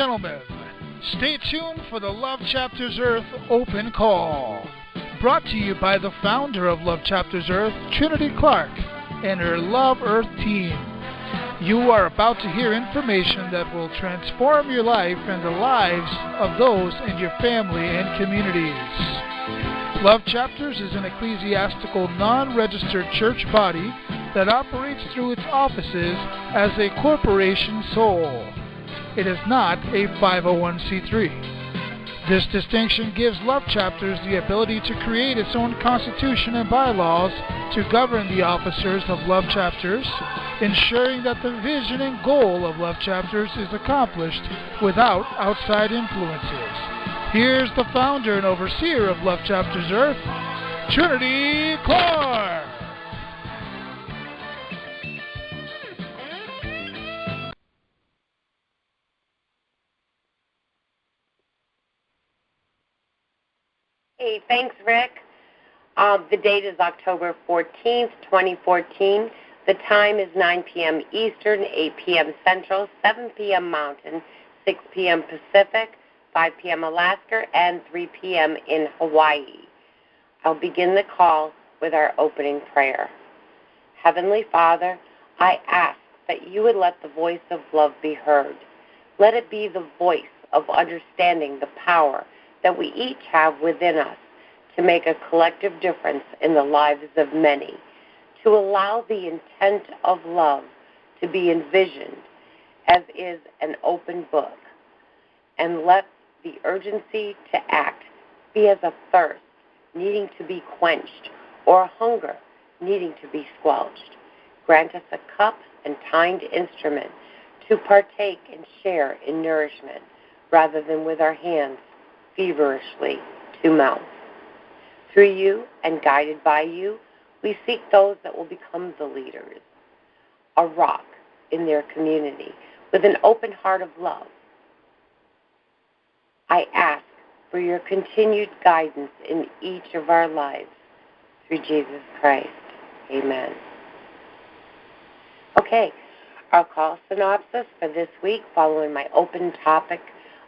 gentlemen, stay tuned for the Love Chapters Earth open call. Brought to you by the founder of Love Chapters Earth, Trinity Clark, and her Love Earth team. You are about to hear information that will transform your life and the lives of those in your family and communities. Love Chapters is an ecclesiastical non-registered church body that operates through its offices as a corporation sole. It is not a 501c3. This distinction gives Love Chapters the ability to create its own constitution and bylaws to govern the officers of Love Chapters, ensuring that the vision and goal of Love Chapters is accomplished without outside influences. Here's the founder and overseer of Love Chapters Earth, Trinity Clark. Hey, thanks, Rick. The date is October 14th, 2014. The time is 9 p.m. Eastern, 8 p.m. Central, 7 p.m. Mountain, 6 p.m. Pacific, 5 p.m. Alaska, and 3 p.m. in Hawaii. I'll begin the call with our opening prayer. Heavenly Father, I ask that you would let the voice of love be heard. Let it be the voice of understanding the power that we each have within us to make a collective difference in the lives of many, to allow the intent of love to be envisioned as is an open book, and let the urgency to act be as a thirst needing to be quenched or a hunger needing to be squelched. Grant us a cup and tined instrument to partake and share in nourishment rather than with our hands feverishly to mouth. Through you and guided by you, we seek those that will become the leaders, a rock in their community with an open heart of love. I ask for your continued guidance in each of our lives through Jesus Christ. Amen. Okay, our call synopsis for this week following my open topic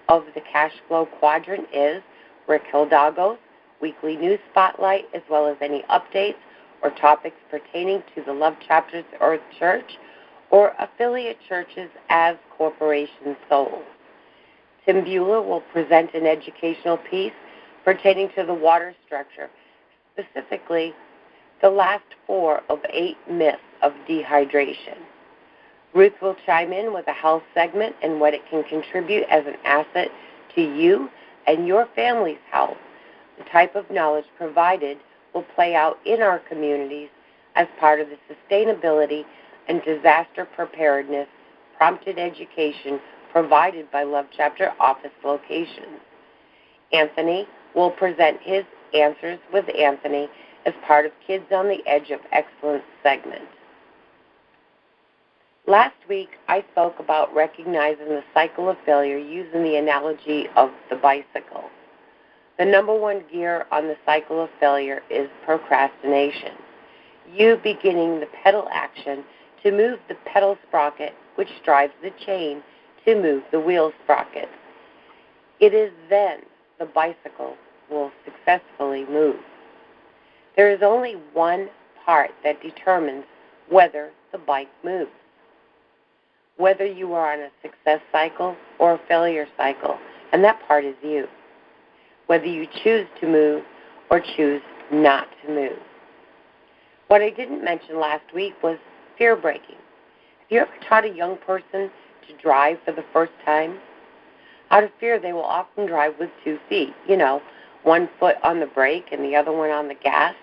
of the cash flow quadrant is Rick Hidalgo's weekly news spotlight, as well as any updates or topics pertaining to the Love Chapters Earth Church or affiliate churches as corporation souls. Tim Bueller will present an educational piece pertaining to the water structure, specifically the last 4 of 8 myths of dehydration. Ruth will chime in with a health segment and what it can contribute as an asset to you and your family's health. The type of knowledge provided will play out in our communities as part of the sustainability and disaster preparedness prompted education provided by Love Chapter office locations. Anthony will present his Answers with Anthony as part of Kids on the Edge of Excellence segment. Last week, I spoke about recognizing the cycle of failure using the analogy of the bicycle. The number one gear on the cycle of failure is procrastination. You beginning the pedal action to move the pedal sprocket, which drives the chain to move the wheel sprocket. It is then the bicycle will successfully move. There is only one part that determines whether the bike moves. Whether you are on a success cycle or a failure cycle, and that part is you. Whether you choose to move or choose not to move. What I didn't mention last week was fear breaking. Have you ever taught a young person to drive for the first time? Out of fear, they will often drive with 2 feet, one foot on the brake and the other one on the gas.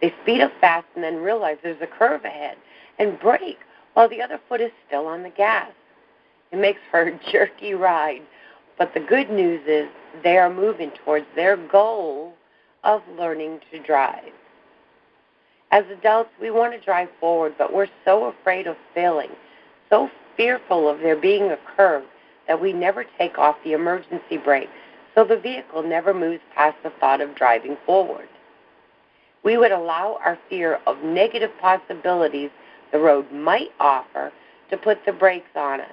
They speed up fast and then realize there's a curve ahead and brake while the other foot is still on the gas. It makes for a jerky ride, but the good news is they are moving towards their goal of learning to drive. As adults, we want to drive forward, but we're so afraid of failing, so fearful of there being a curve that we never take off the emergency brake, so the vehicle never moves past the thought of driving forward. We would allow our fear of negative possibilities the road might offer to put the brakes on us.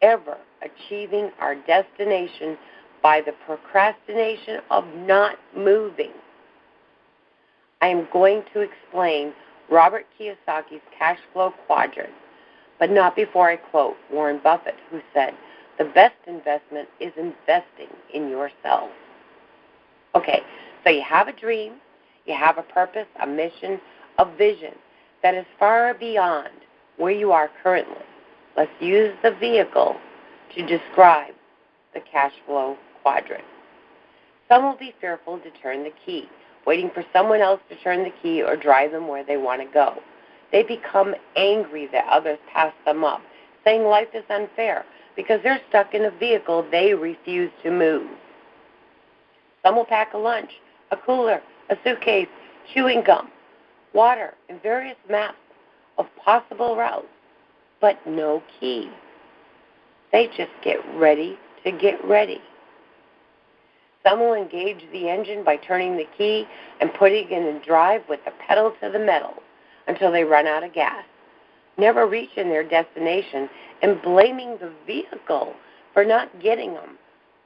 Ever achieving our destination by the procrastination of not moving. I am going to explain Robert Kiyosaki's cash flow quadrant, but not before I quote Warren Buffett, who said, "The best investment is investing in yourself." Okay, so you have a dream, you have a purpose, a mission, a vision that is far beyond where you are currently. Let's use the vehicle to describe the cash flow quadrant. Some will be fearful to turn the key, waiting for someone else to turn the key or drive them where they want to go. They become angry that others pass them up, saying life is unfair because they're stuck in a vehicle they refuse to move. Some will pack a lunch, a cooler, a suitcase, chewing gum, water, and various maps of possible routes, but no key. They just get ready to get ready. Some will engage the engine by turning the key and putting it in drive with the pedal to the metal until they run out of gas, never reaching their destination and blaming the vehicle for not getting them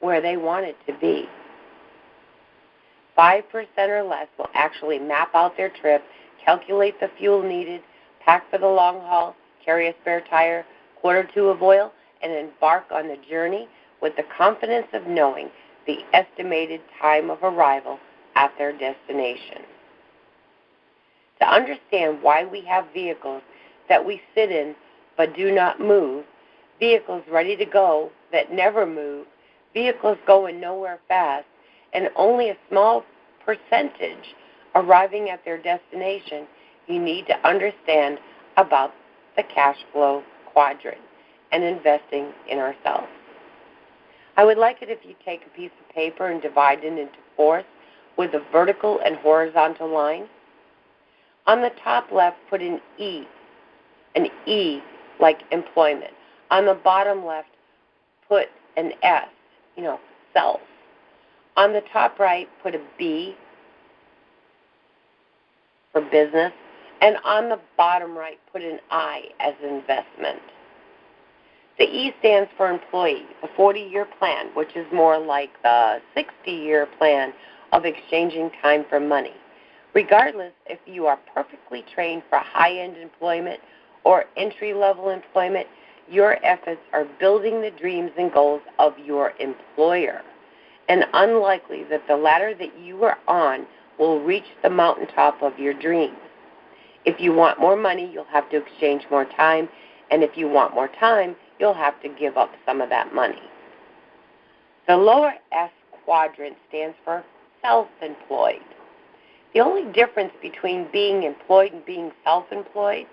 where they wanted to be. 5% or less will actually map out their trip, calculate the fuel needed, pack for the long haul, carry a spare tire, quart or two of oil, and embark on the journey with the confidence of knowing the estimated time of arrival at their destination. To understand why we have vehicles that we sit in but do not move, vehicles ready to go that never move, vehicles going nowhere fast, and only a small percentage arriving at their destination, you need to understand about the cash flow quadrant and investing in ourselves. I would like it if you take a piece of paper and divide it into fourths with a vertical and horizontal line. On the top left, put an E like employment. On the bottom left, put an S, self. On the top right, put a B for business. And on the bottom right, put an I as investment. The E stands for employee, the 40-year plan, which is more like the 60-year plan of exchanging time for money. Regardless if you are perfectly trained for high-end employment or entry-level employment, your efforts are building the dreams and goals of your employer. And unlikely that the ladder that you are on will reach the mountaintop of your dreams. If you want more money, you'll have to exchange more time, and if you want more time, you'll have to give up some of that money. The lower S quadrant stands for self-employed. The only difference between being employed and being self-employed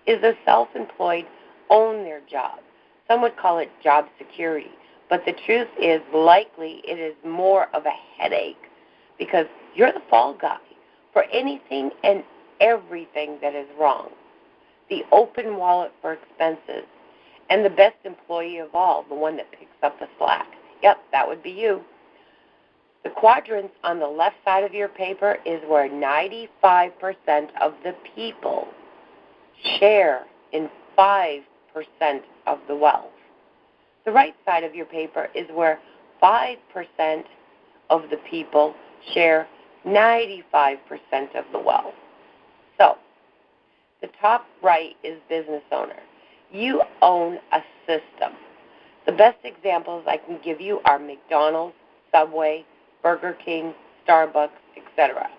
is the self-employed own their job. Some would call it job security, but the truth is likely it is more of a headache because you're the fall guy for anything and everything that is wrong. The open wallet for expenses, and the best employee of all, the one that picks up the slack. Yep, that would be you. The quadrants on the left side of your paper is where 95% of the people share in 5% of the wealth. The right side of your paper is where 5% of the people share 95% of the wealth. So, the top right is business owner. You own a system. The best examples I can give you are McDonald's, Subway, Burger King, Starbucks, etc.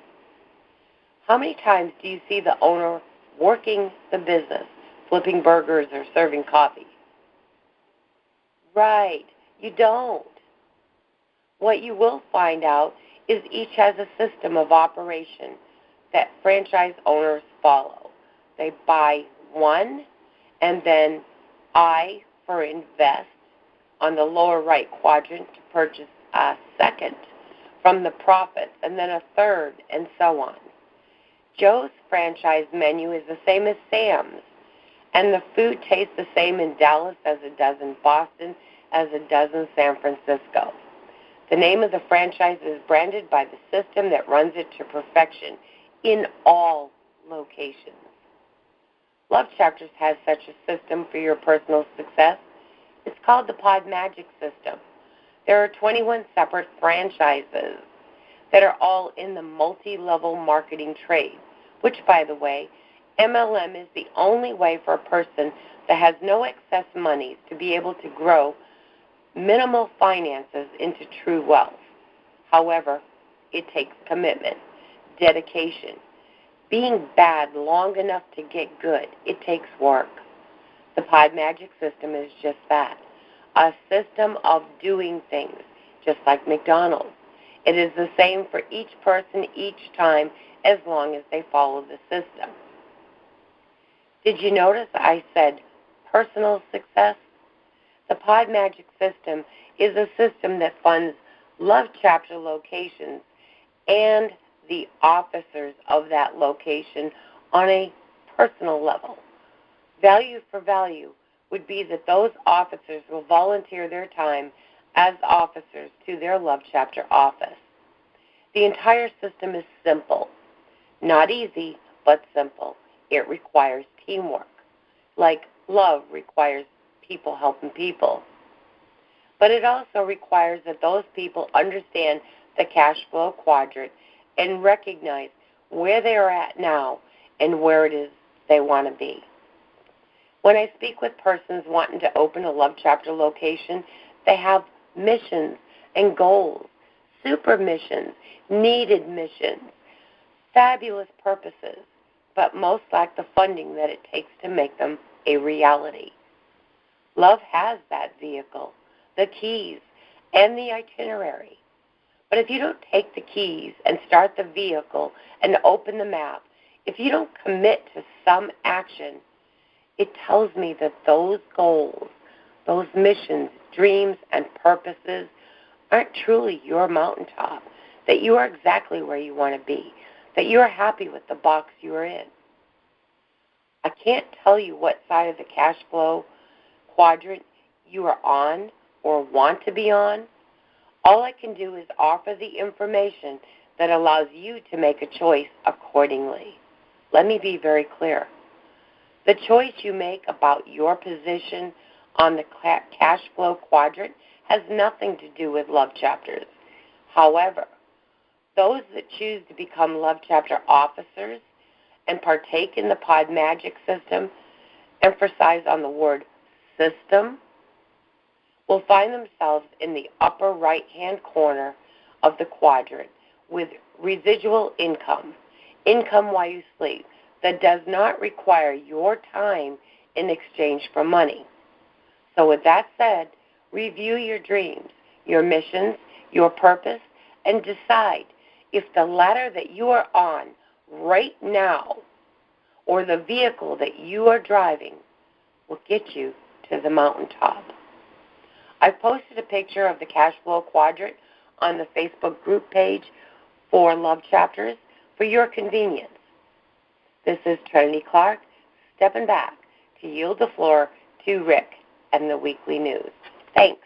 How many times do you see the owner working the business, flipping burgers or serving coffee? Right, you don't. What you will find out is each has a system of operation that franchise owners follow. They buy one, and then I for invest on the lower right quadrant to purchase a second from the profits, and then a third, and so on. Joe's franchise menu is the same as Sam's, and the food tastes the same in Dallas as it does in Boston, as it does in San Francisco. The name of the franchise is branded by the system that runs it to perfection in all locations. Love Chapters has such a system for your personal success. It's called the Pod Magic System. There are 21 separate franchises that are all in the multi-level marketing trade, which, by the way, MLM is the only way for a person that has no excess monies to be able to grow minimal finances into true wealth. However, it takes commitment, dedication, being bad long enough to get good. It takes work. The Pod Magic System is just that, a system of doing things, just like McDonald's. It is the same for each person each time as long as they follow the system. Did you notice I said personal success? The Pod Magic System is a system that funds Love Chapter locations and the officers of that location on a personal level. Value for value would be that those officers will volunteer their time as officers to their Love Chapter office. The entire system is simple. Not easy, but simple. It requires teamwork, like love requires people helping people. But it also requires that those people understand the cash flow quadrant and recognize where they are at now and where it is they want to be. When I speak with persons wanting to open a Love Chapter location, they have missions and goals, super missions, needed missions, fabulous purposes, but most lack the funding that it takes to make them a reality. Love has that vehicle, the keys, and the itinerary. But if you don't take the keys and start the vehicle and open the map, if you don't commit to some action, it tells me that those goals, those missions, dreams, and purposes aren't truly your mountaintop, that you are exactly where you want to be, that you are happy with the box you are in. I can't tell you what side of the cash flow quadrant you are on or want to be on. All I can do is offer the information that allows you to make a choice accordingly. Let me be very clear. The choice you make about your position on the cash flow quadrant has nothing to do with Love Chapters. However, those that choose to become Love Chapter officers and partake in the Pod Magic System, emphasize on the word system, will find themselves in the upper right-hand corner of the quadrant with residual income, income while you sleep, that does not require your time in exchange for money. So with that said, review your dreams, your missions, your purpose, and decide if the ladder that you are on right now or the vehicle that you are driving will get you to the mountaintop. I've posted a picture of the cash flow quadrant on the Facebook group page for Love Chapters for your convenience. This is Trinity Clark stepping back to yield the floor to Rick and the weekly news. Thanks.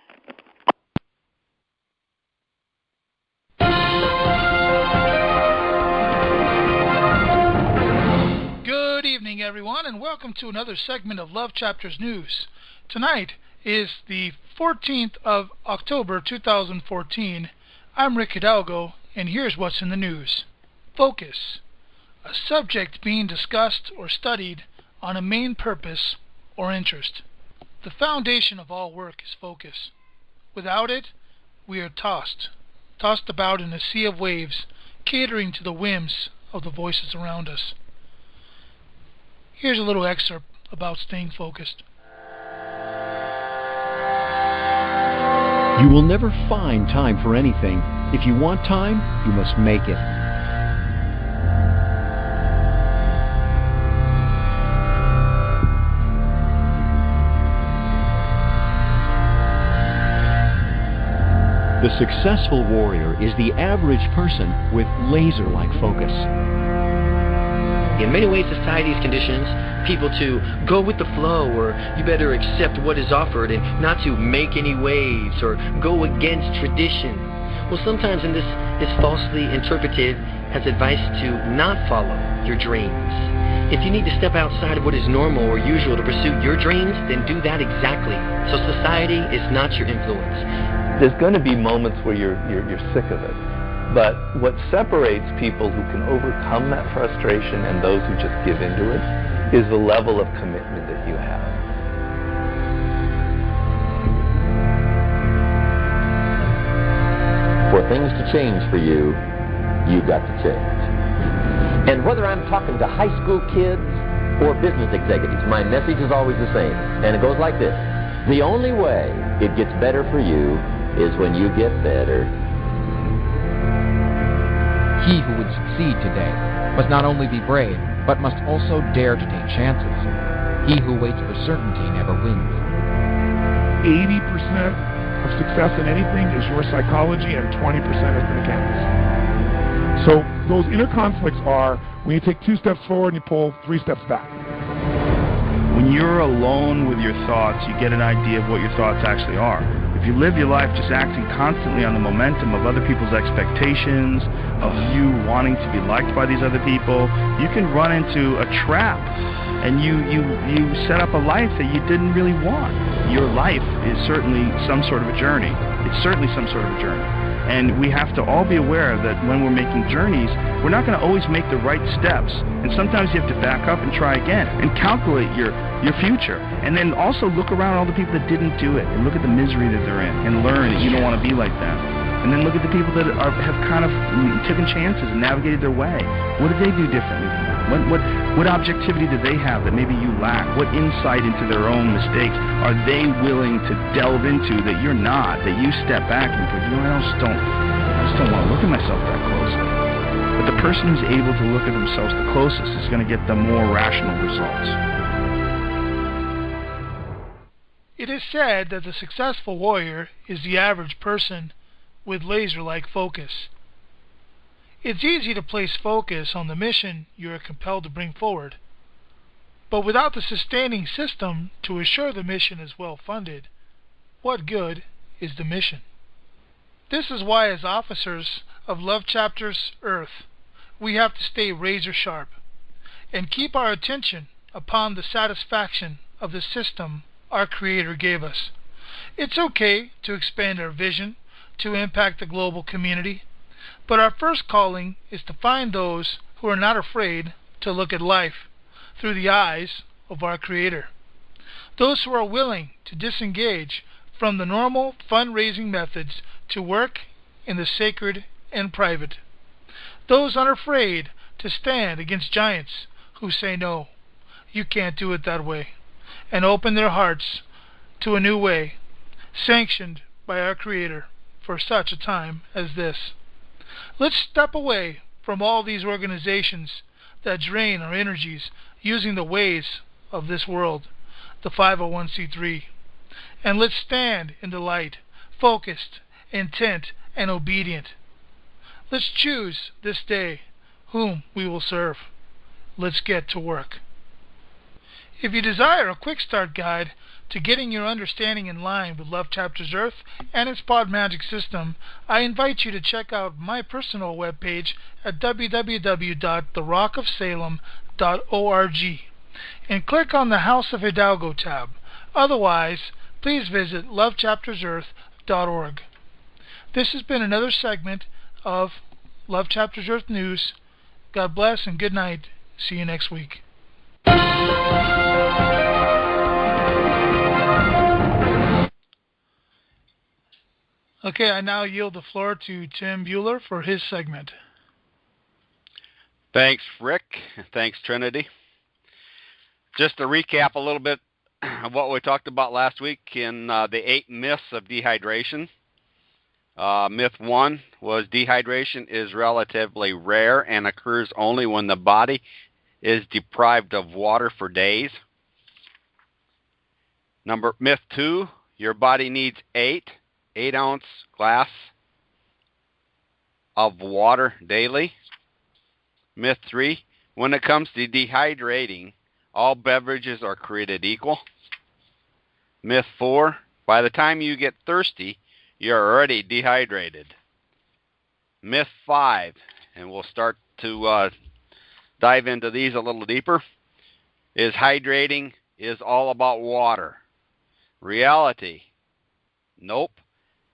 Good evening, everyone, and welcome to another segment of Love Chapters News. Tonight is the 14th of October 2014. I'm Rick Hidalgo, and here's what's in the news. Focus. A subject being discussed or studied on a main purpose or interest. The foundation of all work is focus. Without it, we are tossed about in a sea of waves, catering to the whims of the voices around us. Here's a little excerpt about staying focused. You will never find time for anything. If you want time, you must make it. The successful warrior is the average person with laser-like focus. In many ways, society's conditions people to go with the flow, or you better accept what is offered and not to make any waves or go against tradition. Well, sometimes in this is falsely interpreted has advice to not follow your dreams. If you need to step outside of what is normal or usual to pursue your dreams, then do that exactly. So society is not your influence. There's going to be moments where you're sick of it. But what separates people who can overcome that frustration and those who just give into it is the level of commitment that you have. For things to change for you, you've got to change. And whether I'm talking to high school kids or business executives, my message is always the same. And it goes like this. The only way it gets better for you is when you get better. He who would succeed today must not only be brave, but must also dare to take chances. He who waits for certainty never wins. 80% of success in anything is your psychology, and 20% is the mechanics. So those inner conflicts are when you take 2 steps forward and you pull 3 steps back. When you're alone with your thoughts, you get an idea of what your thoughts actually are. If you live your life just acting constantly on the momentum of other people's expectations, of you wanting to be liked by these other people, you can run into a trap, and you set up a life that you didn't really want. Your life is certainly some sort of a journey. It's certainly some sort of a journey. And we have to all be aware that when we're making journeys, we're not going to always make the right steps. And sometimes you have to back up and try again and calculate your future. And then also look around all the people that didn't do it and look at the misery that they're in and learn that you don't want to be like them. And then look at the people that have kind of taken chances and navigated their way. What did they do differently than that? What objectivity do they have that maybe you lack? What insight into their own mistakes are they willing to delve into that you're not, that you step back and go, I just don't want to look at myself that closely. But the person who's able to look at themselves the closest is going to get the more rational results. It is said that the successful warrior is the average person with laser-like focus. It's easy to place focus on the mission you are compelled to bring forward, but without the sustaining system to assure the mission is well funded, what good is the mission? This is why, as officers of Love Chapters Earth, we have to stay razor sharp and keep our attention upon the satisfaction of the system our Creator gave us. It's okay to expand our vision to impact the global community, but our first calling is to find those who are not afraid to look at life through the eyes of our Creator. Those who are willing to disengage from the normal fundraising methods to work in the sacred and private. Those unafraid to stand against giants who say no, you can't do it that way, and open their hearts to a new way, sanctioned by our Creator for such a time as this. Let's step away from all these organizations that drain our energies using the ways of this world, the 501c3, and let's stand in the light, focused, intent, and obedient. Let's choose this day whom we will serve. Let's get to work. If you desire a quick start guide to getting your understanding in line with Love Chapters Earth and its Pod Magic system, I invite you to check out my personal webpage at www.therockofsalem.org and click on the House of Hidalgo tab. Otherwise, please visit lovechaptersearth.org. This has been another segment of Love Chapters Earth News. God bless and good night. See you next week. Okay, I now yield the floor to Tim Bueller for his segment. Thanks, Rick. Thanks, Trinity. Just to recap a little bit of what we talked about last week in the 8 myths of dehydration. Myth 1 was dehydration is relatively rare and occurs only when the body is deprived of water for days. Myth 2, your body needs 8-ounce glass of water daily. Myth 3, when it comes to dehydrating, all beverages are created equal. Myth 4, by the time you get thirsty, you're already dehydrated. Myth 5, and we'll start to dive into these a little deeper, is hydrating is all about water. Reality, nope.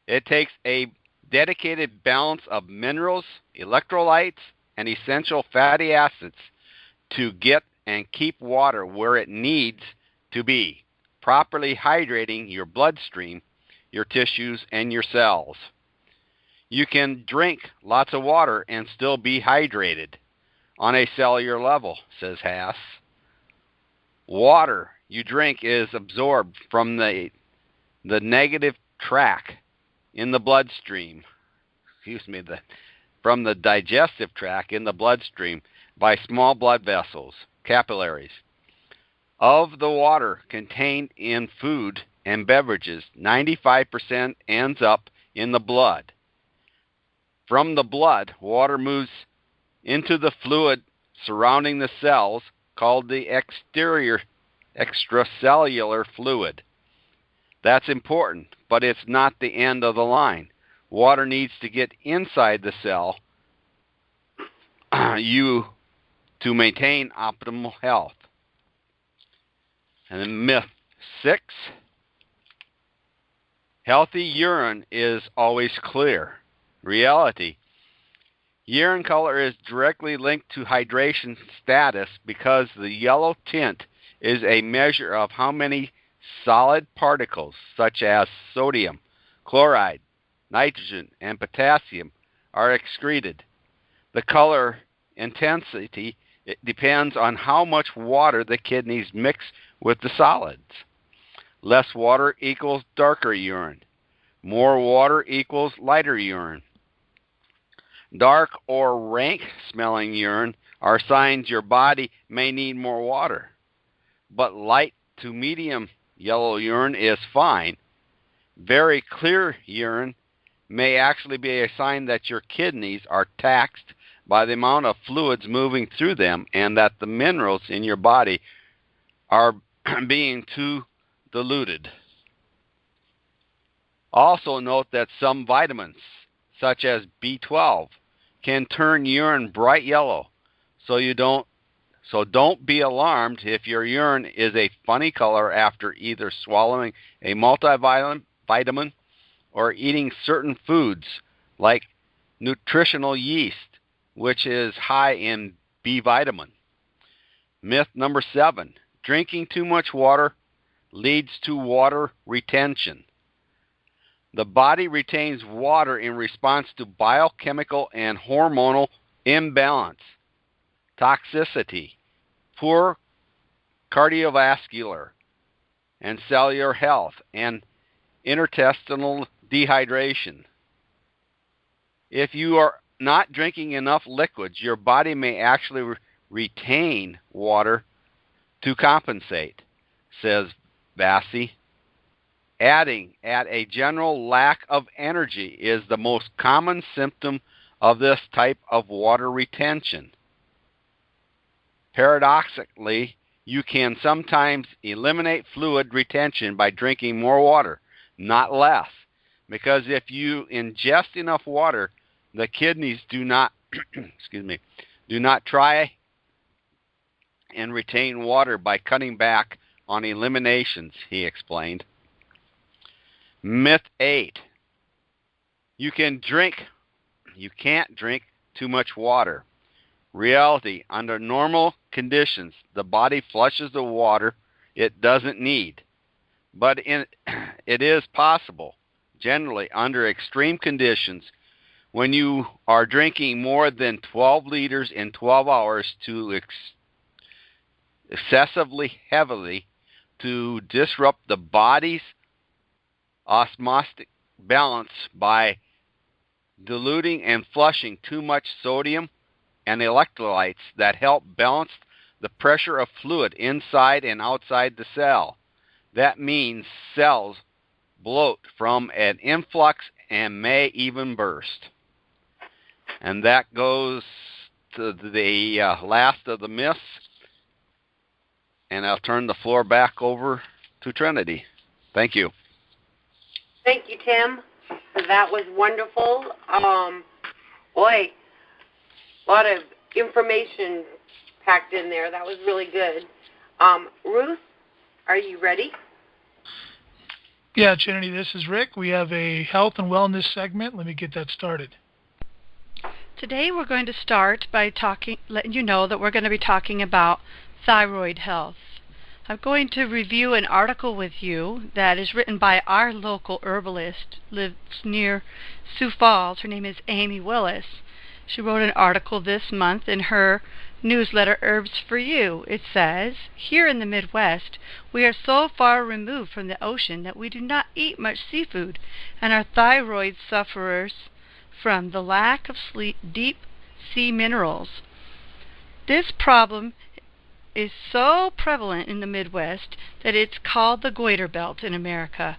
It takes a dedicated balance of minerals, electrolytes, and essential fatty acids to get and keep water where it needs to be, properly hydrating your bloodstream, your tissues, and your cells. You can drink lots of water and still be hydrated on a cellular level, says Haas. Water you drink is absorbed from the negative tract in the bloodstream, from the digestive tract in the bloodstream by small blood vessels, capillaries. Of the water contained in food and beverages, 95% ends up in the blood. From the blood, water moves into the fluid surrounding the cells called the extracellular fluid. That's important, but it's not the end of the line. Water needs to get inside the cell to maintain optimal health. And then myth 6, healthy urine is always clear. Reality, urine color is directly linked to hydration status because the yellow tint is a measure of how many solid particles, such as sodium, chloride, nitrogen, and potassium, are excreted. The color intensity depends on how much water the kidneys mix with the solids. Less water equals darker urine. More water equals lighter urine. Dark or rank-smelling urine are signs your body may need more water. But light to medium yellow urine is fine. Very clear urine may actually be a sign that your kidneys are taxed by the amount of fluids moving through them and that the minerals in your body are being too diluted. Also note that some vitamins, such as B12, can turn urine bright yellow, so don't be alarmed if your urine is a funny color after either swallowing a multivitamin or eating certain foods like nutritional yeast, which is high in B vitamin. Myth number 7, drinking too much water leads to water retention. The body retains water in response to biochemical and hormonal imbalance, toxicity, poor cardiovascular and cellular health, and interstitial dehydration. If you are not drinking enough liquids, your body may actually retain water to compensate, says Bassi. Adding at a general lack of energy is the most common symptom of this type of water retention. Paradoxically, you can sometimes eliminate fluid retention by drinking more water, not less, because if you ingest enough water, the kidneys do not try and retain water by cutting back on eliminations, he explained. Myth 8. You can't drink too much water. Reality, under normal conditions, the body flushes the water it doesn't need. But it is possible, generally under extreme conditions, when you are drinking more than 12 liters in 12 hours to excessively heavily to disrupt the body's osmotic balance by diluting and flushing too much sodium and electrolytes that help balance the pressure of fluid inside and outside the cell. That means cells bloat from an influx and may even burst. And that goes to the last of the myths. And I'll turn the floor back over to Trinity. Thank you. Thank you, Tim. That was wonderful. Boy, a lot of information packed in there. That was really good. Ruth, are you ready? Yeah, Trinity, this is Rick. We have a health and wellness segment. Let me get that started. Today we're going to start by letting you know that we're going to be talking about thyroid health. I'm going to review an article with you that is written by our local herbalist, lives near Sioux Falls. Her name is Amy Willis. She wrote an article this month in her newsletter, Herbs for You. It says, here in the Midwest, we are so far removed from the ocean that we do not eat much seafood, and our thyroid suffers from the lack of deep sea minerals. This problem is so prevalent in the Midwest that it's called the goiter belt in America.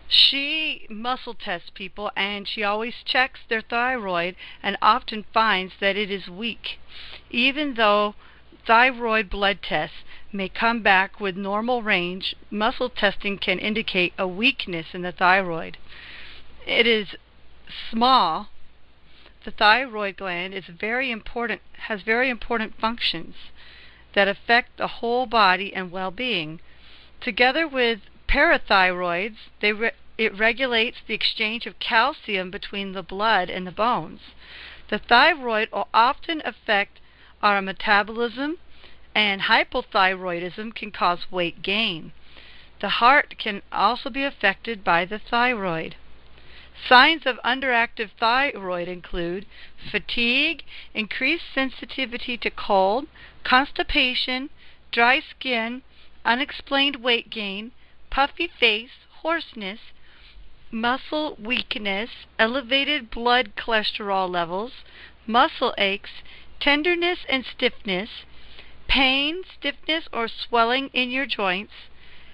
She muscle tests people, and she always checks their thyroid and often finds that it is weak. Even though thyroid blood tests may come back with normal range, muscle testing can indicate a weakness in the thyroid. It is small. The thyroid gland is has very important functions that affect the whole body and well-being. Together with parathyroids, it regulates the exchange of calcium between the blood and the bones. The thyroid will often affect our metabolism, and hypothyroidism can cause weight gain. The heart can also be affected by the thyroid. Signs of underactive thyroid include fatigue, increased sensitivity to cold, constipation, dry skin, unexplained weight gain, puffy face, hoarseness, muscle weakness, elevated blood cholesterol levels, muscle aches, tenderness and stiffness, pain, stiffness or swelling in your joints,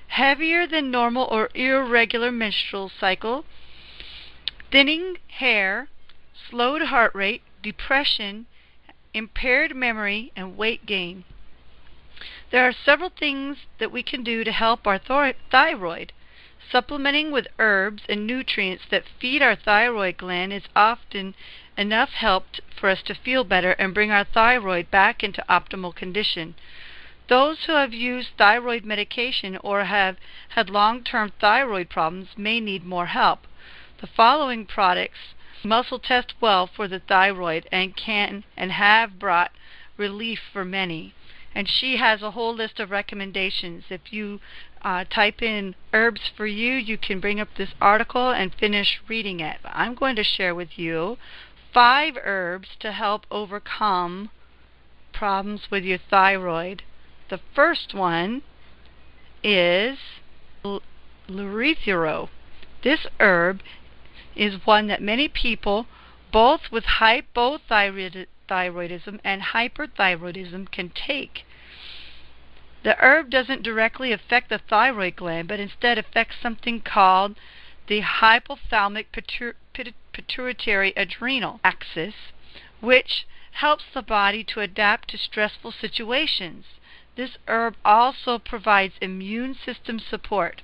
heavier than normal or irregular menstrual cycle, thinning hair, slowed heart rate, depression, impaired memory, and weight gain. There are several things that we can do to help our thyroid. Supplementing with herbs and nutrients that feed our thyroid gland is often enough help for us to feel better and bring our thyroid back into optimal condition. Those who have used thyroid medication or have had long-term thyroid problems may need more help. The following products muscle test well for the thyroid and can and have brought relief for many. And she has a whole list of recommendations. If you type in Herbs for You, you can bring up this article and finish reading it. I'm going to share with you 5 herbs to help overcome problems with your thyroid. The first one is Lurethero. This herb is one that many people, both with hypothyroidism and hyperthyroidism, can take. The herb doesn't directly affect the thyroid gland, but instead affects something called the hypothalamic pituitary adrenal axis, which helps the body to adapt to stressful situations. This herb also provides immune system support.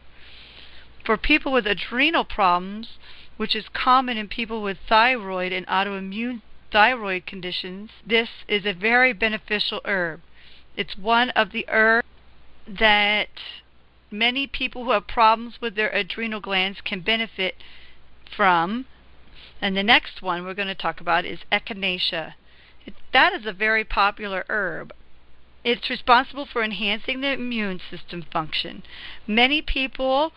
For people with adrenal problems, which is common in people with thyroid and autoimmune thyroid conditions, this is a very beneficial herb. It's one of the herbs that many people who have problems with their adrenal glands can benefit from. And the next one we're going to talk about is Echinacea. That is a very popular herb. It's responsible for enhancing the immune system function. Many people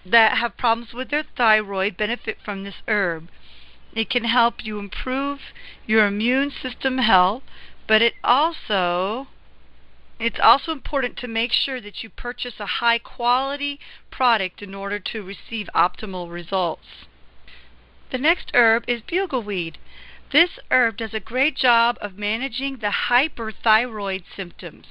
that have problems with their thyroid benefit from this herb. It can help you improve your immune system health, but it's also important to make sure that you purchase a high quality product in order to receive optimal results. The next herb is bugleweed. This herb does a great job of managing the hyperthyroid symptoms.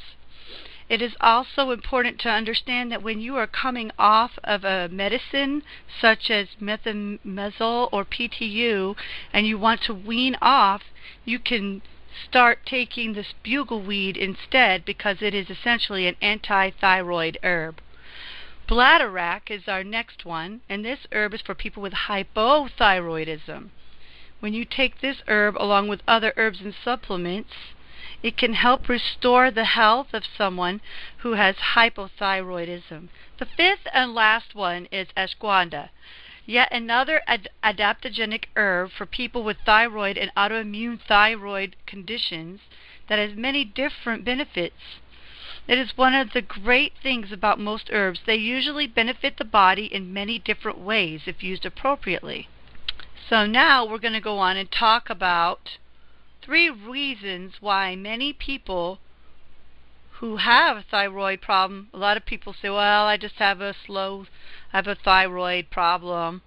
It is also important to understand that when you are coming off of a medicine such as methimazole or PTU and you want to wean off, you can start taking this bugleweed instead, because it is essentially an anti-thyroid herb. Bladderwrack is our next one, and this herb is for people with hypothyroidism. When you take this herb along with other herbs and supplements, it can help restore the health of someone who has hypothyroidism. The fifth and last one is ashwagandha, yet another adaptogenic herb for people with thyroid and autoimmune thyroid conditions that has many different benefits. It is one of the great things about most herbs. They usually benefit the body in many different ways if used appropriately. So now we're going to go on and talk about 3 reasons why many people who have a thyroid problem, a lot of people say, well, I just have a thyroid problem.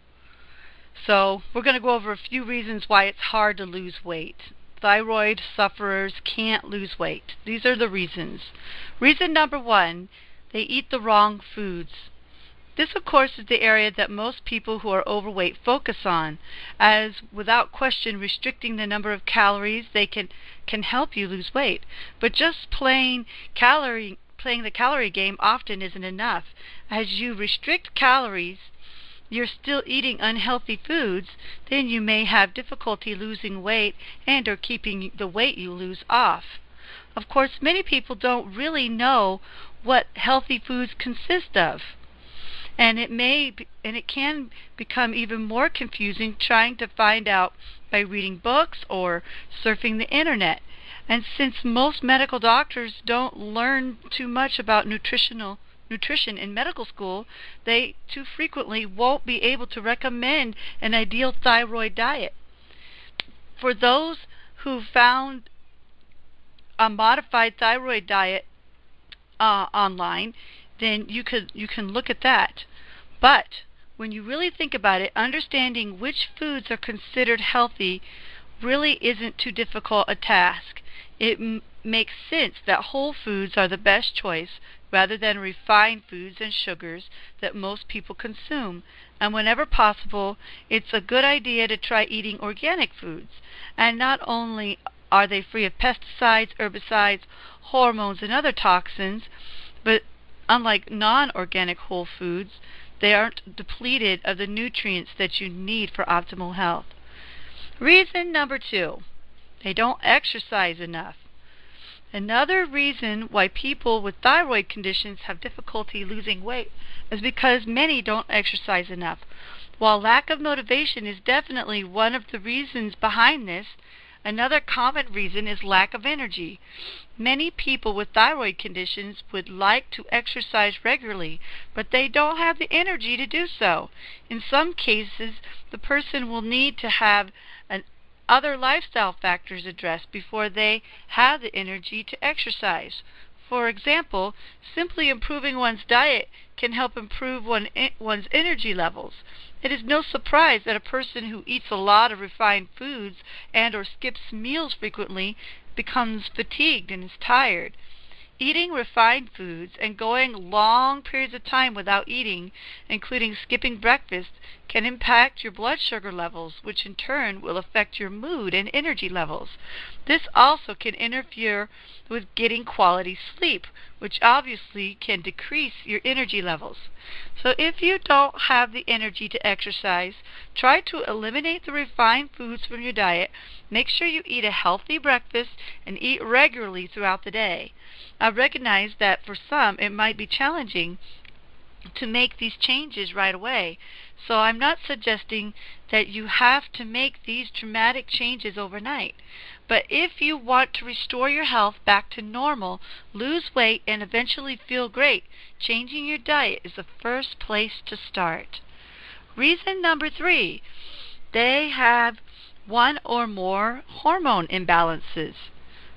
So we're going to go over a few reasons why it's hard to lose weight. Thyroid sufferers can't lose weight. These are the reasons. Reason number 1, they eat the wrong foods. This, of course, is the area that most people who are overweight focus on, as without question restricting the number of calories they can help you lose weight. But just playing the calorie game often isn't enough. As you restrict calories, you're still eating unhealthy foods, then you may have difficulty losing weight and or keeping the weight you lose off. Of course, many people don't really know what healthy foods consist of. And it can become even more confusing trying to find out by reading books or surfing the internet. And since most medical doctors don't learn too much about nutrition in medical school, they too frequently won't be able to recommend an ideal thyroid diet. For those who found a modified thyroid diet online, then you can look at that. But when you really think about it, understanding which foods are considered healthy really isn't too difficult a task. It makes sense that whole foods are the best choice rather than refined foods and sugars that most people consume. And whenever possible, it's a good idea to try eating organic foods. And not only are they free of pesticides, herbicides, hormones, and other toxins, but unlike non-organic whole foods, they aren't depleted of the nutrients that you need for optimal health. Reason number 2, they don't exercise enough. Another reason why people with thyroid conditions have difficulty losing weight is because many don't exercise enough. While lack of motivation is definitely one of the reasons behind this, another common reason is lack of energy. Many people with thyroid conditions would like to exercise regularly, but they don't have the energy to do so. In some cases, the person will need to have other lifestyle factors addressed before they have the energy to exercise. For example, simply improving one's diet can help improve one's energy levels. It is no surprise that a person who eats a lot of refined foods and or skips meals frequently becomes fatigued and is tired. Eating refined foods and going long periods of time without eating, including skipping breakfast, can impact your blood sugar levels, which in turn will affect your mood and energy levels. This also can interfere with getting quality sleep, which obviously can decrease your energy levels. So if you don't have the energy to exercise, try to eliminate the refined foods from your diet. Make sure you eat a healthy breakfast and eat regularly throughout the day. I recognize that for some it might be challenging to make these changes right away, so I'm not suggesting that you have to make these dramatic changes overnight. But if you want to restore your health back to normal, lose weight, and eventually feel great, changing your diet is the first place to start. Reason number 3, they have one or more hormone imbalances.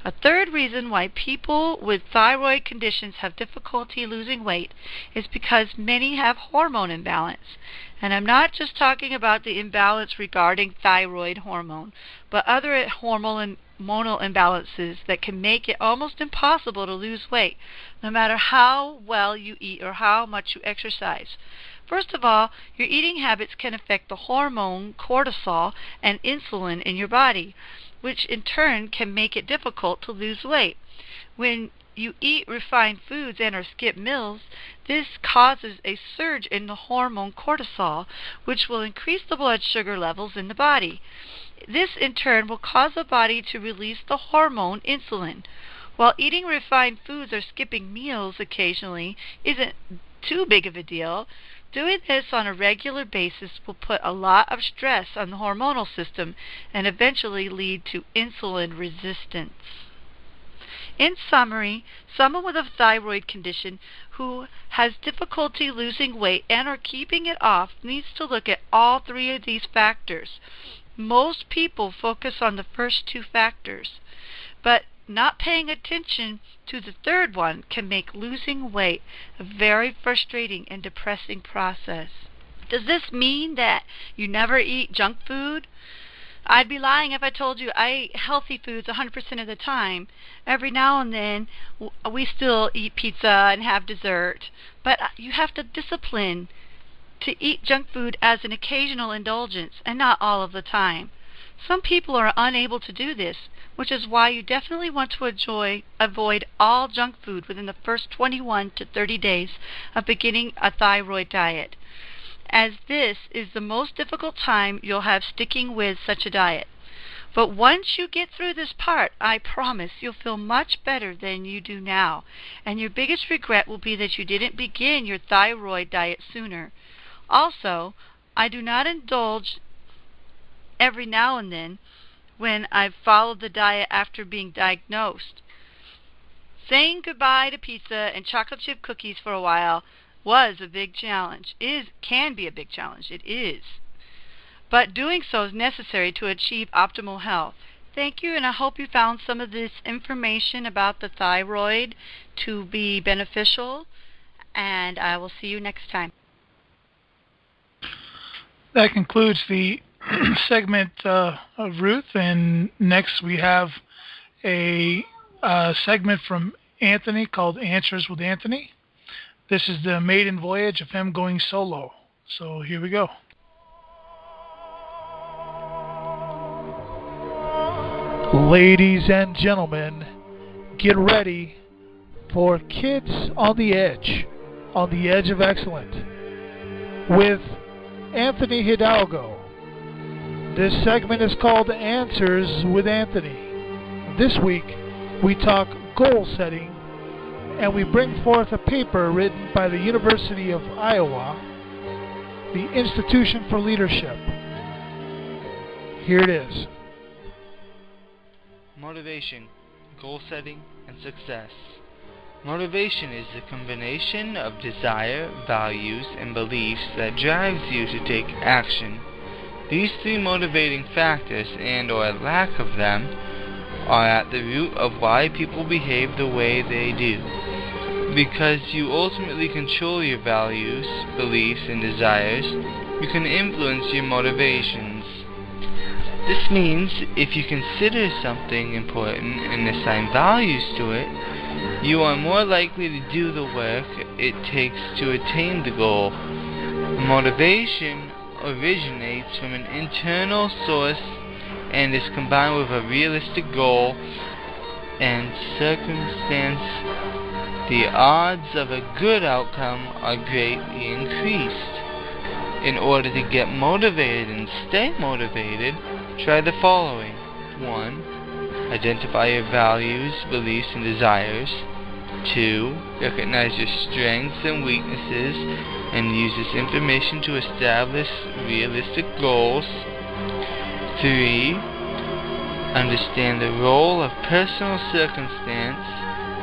A third reason why people with thyroid conditions have difficulty losing weight is because many have hormone imbalance. And I'm not just talking about the imbalance regarding thyroid hormone, but other hormonal imbalances that can make it almost impossible to lose weight, no matter how well you eat or how much you exercise. First of all, your eating habits can affect the hormone cortisol and insulin in your body, which in turn can make it difficult to lose weight. When you eat refined foods and or skip meals, this causes a surge in the hormone cortisol, which will increase the blood sugar levels in the body. This in turn will cause the body to release the hormone insulin. While eating refined foods or skipping meals occasionally isn't too big of a deal, doing this on a regular basis will put a lot of stress on the hormonal system and eventually lead to insulin resistance. In summary, someone with a thyroid condition who has difficulty losing weight and or keeping it off needs to look at all three of these factors. Most people focus on the first two factors, but not paying attention to the third one can make losing weight a very frustrating and depressing process. Does this mean that you never eat junk food? I'd be lying if I told you I eat healthy foods 100% of the time. Every now and then we still eat pizza and have dessert, but you have to discipline to eat junk food as an occasional indulgence and not all of the time. Some people are unable to do this, which is why you definitely want to avoid all junk food within the first 21 to 30 days of beginning a thyroid diet, as this is the most difficult time you'll have sticking with such a diet. But once you get through this part, I promise you'll feel much better than you do now, and your biggest regret will be that you didn't begin your thyroid diet sooner. Also, I do not indulge every now and then when I've followed the diet after being diagnosed. Saying goodbye to pizza and chocolate chip cookies for a while was a big challenge. Can be a big challenge. It is. But doing so is necessary to achieve optimal health. Thank you, and I hope you found some of this information about the thyroid to be beneficial, and I will see you next time. That concludes the segment of Ruth, and next we have a segment from Anthony called Answers with Anthony. This is the maiden voyage of him going solo. So here we go. Ladies and gentlemen, get ready for Kids on the Edge of Excellence, with Anthony Hidalgo. This segment is called Answers with Anthony. This week, we talk goal setting, and we bring forth a paper written by the University of Iowa, the Institution for Leadership. Here it is. Motivation, goal setting, and success. Motivation is the combination of desire, values, and beliefs that drives you to take action. These three motivating factors, and or lack of them, are at the root of why people behave the way they do. Because you ultimately control your values, beliefs, and desires, you can influence your motivations. This means if you consider something important and assign values to it, you are more likely to do the work it takes to attain the goal. Motivation originates from an internal source and is combined with a realistic goal and circumstance. The odds of a good outcome are greatly increased. In order to get motivated and stay motivated, try the following. 1. Identify your values, beliefs, and desires. 2. Recognize your strengths and weaknesses and use this information to establish realistic goals. 3. Understand the role of personal circumstance.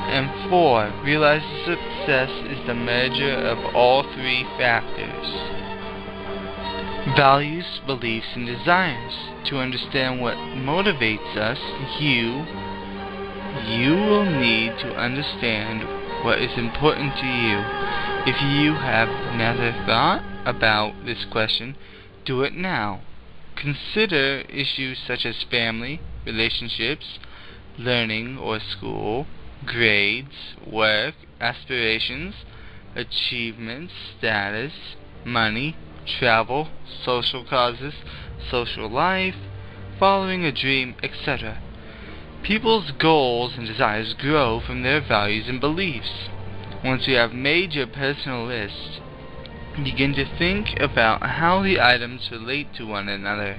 And 4. Realize that success is the measure of all three factors. Values, beliefs, and desires. To understand what motivates us, you will need to understand what is important to you. If you have never thought about this question, do it now. Consider issues such as family, relationships, learning or school, grades, work, aspirations, achievements, status, money, travel, social causes, social life, following a dream, etc. People's goals and desires grow from their values and beliefs. Once you have made your personal list, begin to think about how the items relate to one another.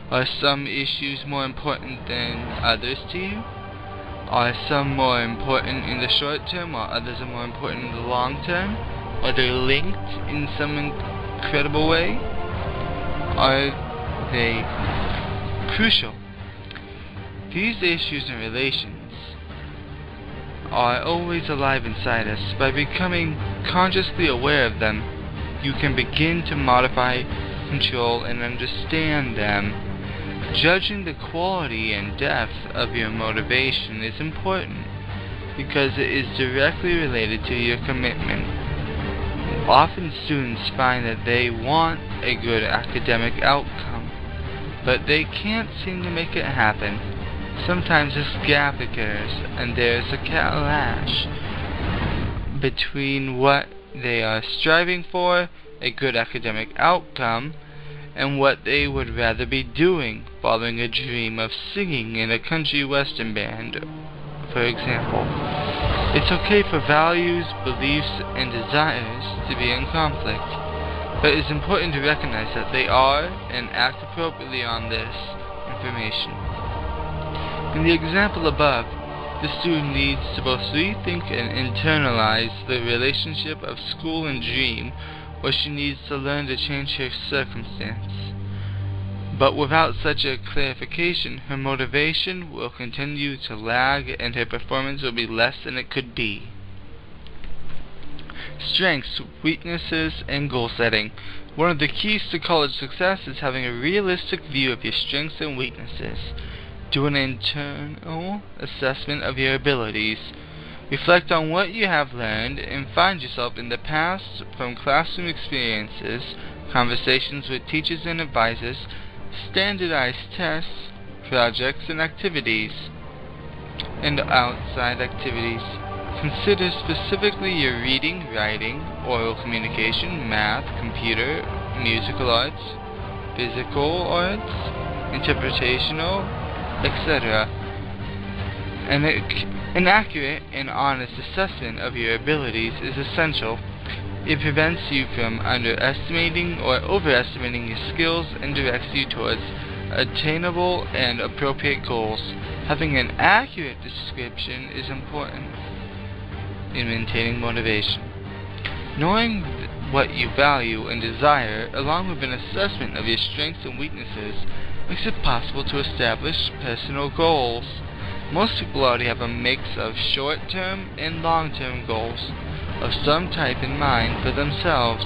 Are some issues more important than others to you? Are some more important in the short term while others are more important in the long term? Are they linked in some incredible way? Are they crucial? These issues and relations are always alive inside us. By becoming consciously aware of them, you can begin to modify, control, and understand them. Judging the quality and depth of your motivation is important because it is directly related to your commitment. Often students find that they want a good academic outcome, but they can't seem to make it happen. Sometimes this gap occurs, and there's a clash between what they are striving for, a good academic outcome, and what they would rather be doing, following a dream of singing in a country western band, for example. It's okay for values, beliefs, and desires to be in conflict, but it's important to recognize that they are and act appropriately on this information. In the example above, the student needs to both rethink and internalize the relationship of school and dream, or she needs to learn to change her circumstance. But without such a clarification, her motivation will continue to lag and her performance will be less than it could be. Strengths, weaknesses, and goal setting. One of the keys to college success is having a realistic view of your strengths and weaknesses. Do an internal assessment of your abilities. Reflect on what you have learned and find yourself in the past from classroom experiences, conversations with teachers and advisors, standardized tests, projects and activities, and outside activities. Consider specifically your reading, writing, oral communication, math, computer, musical arts, physical arts, interpretational, etc. An accurate and honest assessment of your abilities is essential. It prevents you from underestimating or overestimating your skills and directs you towards attainable and appropriate goals. Having an accurate description is important in maintaining motivation. Knowing what you value and desire, along with an assessment of your strengths and weaknesses, makes it possible to establish personal goals. Most people already have a mix of short-term and long-term goals of some type in mind for themselves.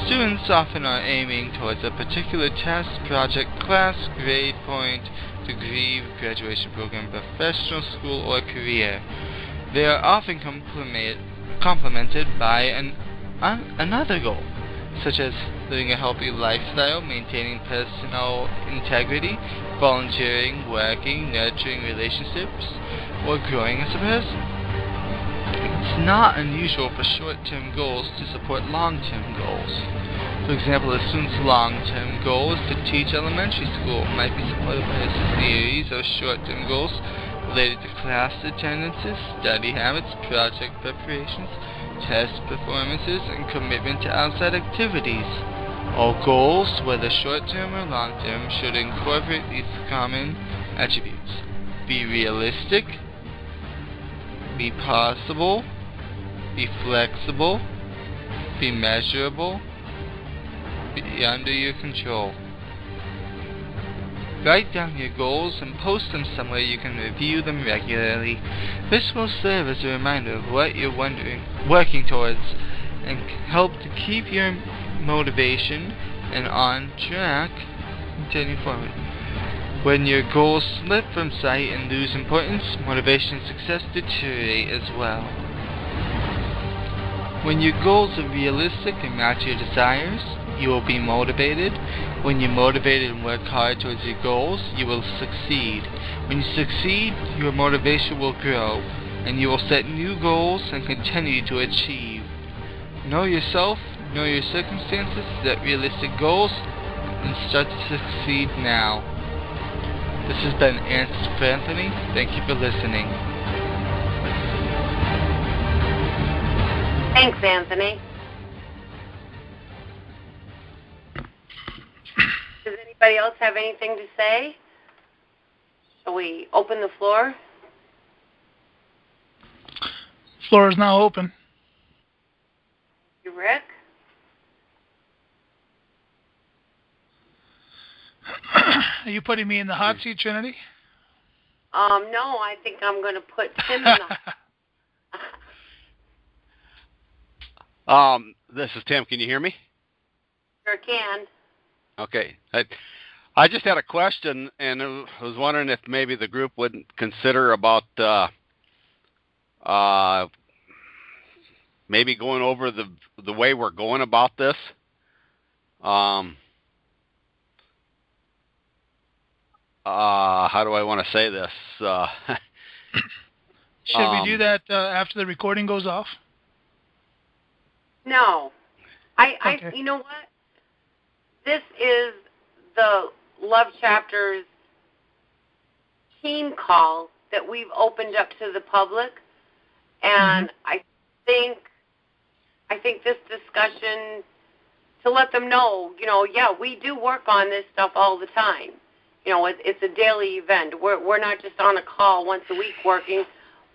Students often are aiming towards a particular test, project, class, grade, point, degree, graduation program, professional school, or career. They are often complemented by another goal, such as living a healthy lifestyle, maintaining personal integrity, volunteering, working, nurturing relationships, or growing as a person. It's not unusual for short-term goals to support long-term goals. For example, a student's long-term goal is to teach elementary school. It might be supported by a series of short-term goals related to class attendances, study habits, project preparations, test performances, and commitment to outside activities. All goals, whether short-term or long-term, should incorporate these common attributes. Be realistic, be possible, be flexible, be measurable, be under your control. Write down your goals and post them somewhere you can review them regularly. This will serve as a reminder of what you're working towards and help to keep your motivation and on track continuing forward. When your goals slip from sight and lose importance, motivation and success deteriorate as well. When your goals are realistic and match your desires, you will be motivated. When you're motivated and work hard towards your goals, you will succeed. When you succeed, your motivation will grow, and you will set new goals and continue to achieve. Know yourself, know your circumstances, set realistic goals, and start to succeed now. This has been Answers for Anthony. Thank you for listening. Thanks, Anthony. Does anybody else have anything to say? Shall we open the floor? Floor is now open. You, Rick? Are you putting me in the hot seat, Trinity? No, I think I'm going to put Tim in the... This is Tim. Can you hear me? Sure can. Okay. I just had a question, and I was wondering if maybe the group wouldn't consider about maybe going over the way we're going about this. How do I want to say this? Should we do that after the recording goes off? No. Okay. You know what? This is the Love Chapter's team call that we've opened up to the public, and I think this discussion, to let them know, yeah, we do work on this stuff all the time. It's a daily event. We're not just on a call once a week working.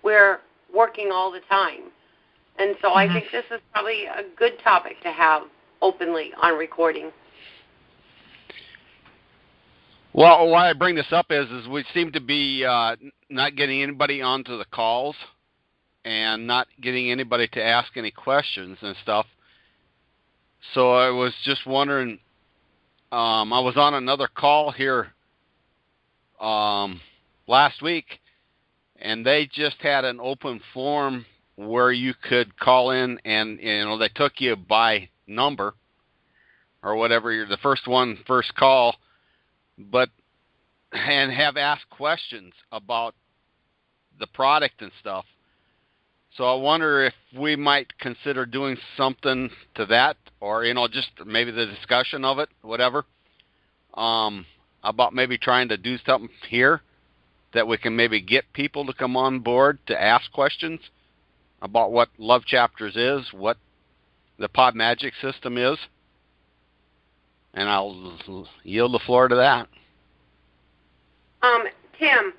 We're working all the time. And so I think this is probably a good topic to have openly on recording. Well, why I bring this up is we seem to be not getting anybody onto the calls and not getting anybody to ask any questions and stuff. So I was just wondering, I was on another call here last week, and they just had an open forum where you could call in, and they took you by number or whatever. You're the first call, and have asked questions about the product and stuff. So I wonder if we might consider doing something to that, or just maybe the discussion of it, whatever. About maybe trying to do something here that we can maybe get people to come on board to ask questions about what Love Chapters is, what the Pod Magic system is, and I'll yield the floor to that. Tim,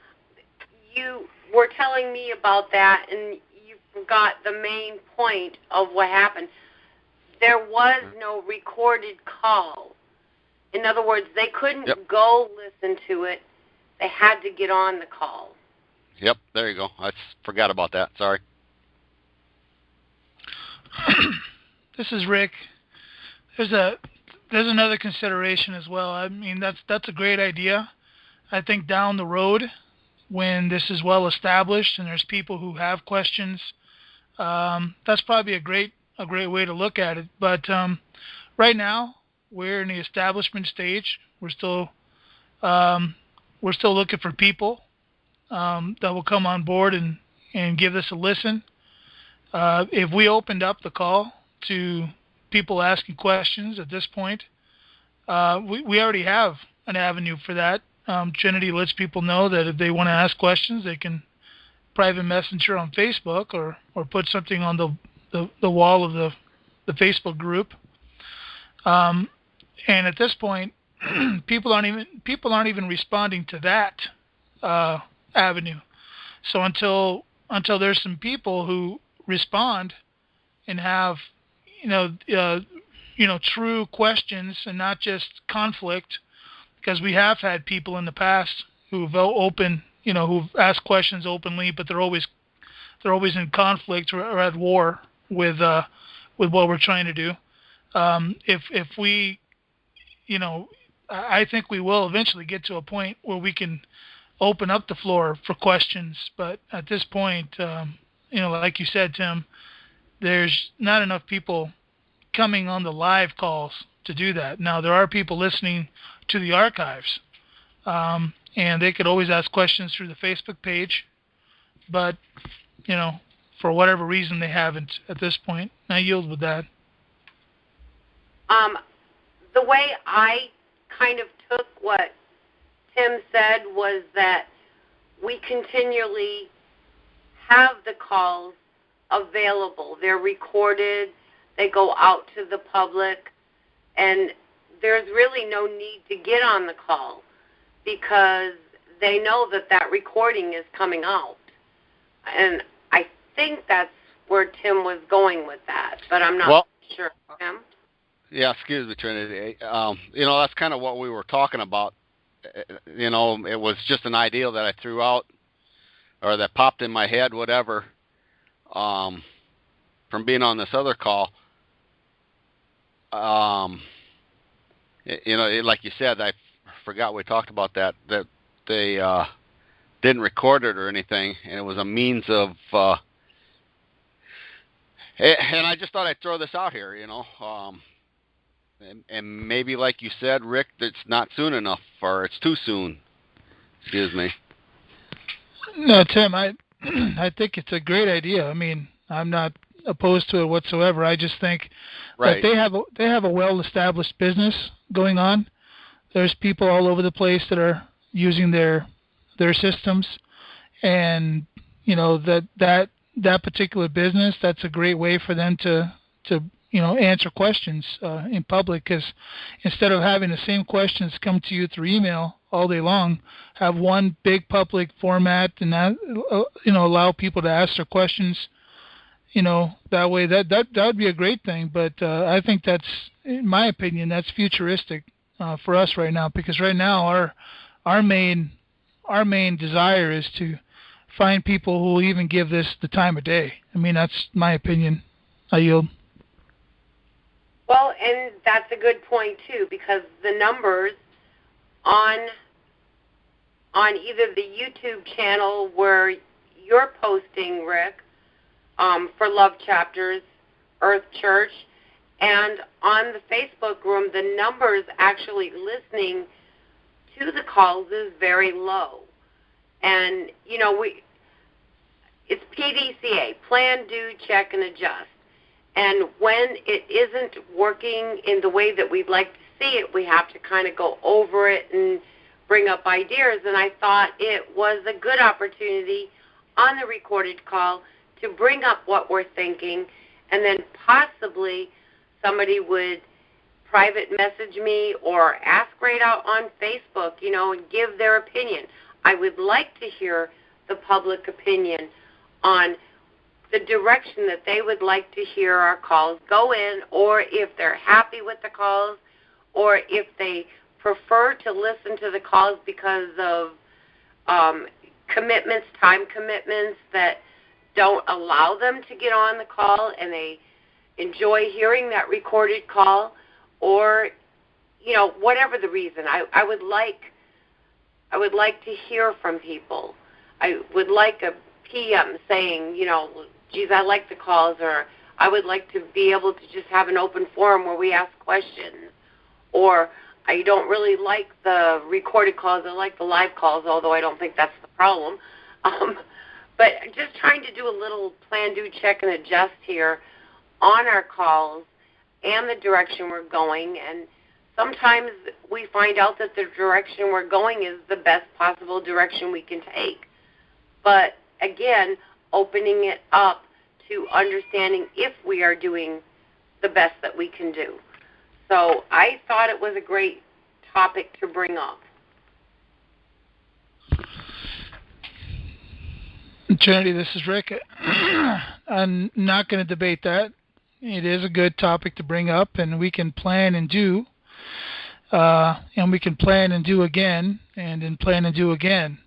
you were telling me about that, and you forgot the main point of what happened. There was no recorded call. In other words, they couldn't go listen to it. They had to get on the call. Yep, there you go. I forgot about that. Sorry. This is Rick. There's another consideration as well. I mean, that's a great idea. I think down the road, when this is well established and there's people who have questions, that's probably a great way to look at it. But right now, we're in the establishment stage. We're still looking for people that will come on board and give this a listen. If we opened up the call to people asking questions at this point, we already have an avenue for that. Trinity lets people know that if they want to ask questions, they can private messenger on Facebook or put something on the wall of the Facebook group. And at this point, people aren't even responding to that avenue. So until there's some people who respond and have true questions and not just conflict, because we have had people in the past who've who've asked questions openly, but they're always in conflict or at war with what we're trying to do. If we, I think we will eventually get to a point where we can open up the floor for questions. But at this point, like you said, Tim, there's not enough people coming on the live calls to do that. Now, there are people listening to the archives, and they could always ask questions through the Facebook page. But, for whatever reason, they haven't at this point. I yield with that. The way I kind of took what Tim said was that we continually have the calls available. They're recorded. They go out to the public. And there's really no need to get on the call because they know that that recording is coming out. And I think that's where Tim was going with that, but I'm not sure. Tim? Yeah, excuse me, Trinity. That's kind of what we were talking about. It was just an idea that I threw out or that popped in my head, whatever, from being on this other call. Like you said, I forgot we talked about that they didn't record it or anything, and it was a means of, and I just thought I'd throw this out here, and maybe like you said, Rick, it's not soon enough, or it's too soon. Excuse me. No, Tim, I think it's a great idea. I mean, I'm not opposed to it whatsoever. I just think that they have a well-established business going on. There's people all over the place that are using their systems, and that particular business, that's a great way for them to answer questions in public, because instead of having the same questions come to you through email all day long, have one big public format and that, allow people to ask their questions. That way, that would be a great thing. But I think that's, in my opinion, that's futuristic for us right now, because right now our main desire is to find people who will even give this the time of day. I mean, that's my opinion. I yield. Well, and that's a good point too, because the numbers on either the YouTube channel where you're posting, Rick, for Love Chapters, Earth Church, and on the Facebook room, the numbers actually listening to the calls is very low. And, it's PDCA, plan, do, check, and adjust. And when it isn't working in the way that we'd like to see it, we have to kind of go over it and bring up ideas. And I thought it was a good opportunity on the recorded call to bring up what we're thinking, and then possibly somebody would private message me or ask right out on Facebook, and give their opinion. I would like to hear the public opinion on the direction that they would like to hear our calls go in, or if they're happy with the calls, or if they prefer to listen to the calls because of time commitments that don't allow them to get on the call, and they enjoy hearing that recorded call, or whatever the reason. I would like to hear from people. I would like a PM saying, geez, I like the calls, or I would like to be able to just have an open forum where we ask questions, or I don't really like the recorded calls. I like the live calls, although I don't think that's the problem. But just trying to do a little plan, do, check, and adjust here on our calls and the direction we're going. And sometimes we find out that the direction we're going is the best possible direction we can take. But again, opening it up to understanding if we are doing the best that we can do. So I thought it was a great topic to bring up. Trinity, this is Rick. I'm not going to debate that. It is a good topic to bring up, and we can plan and do, and we can plan and do again, and then plan and do again.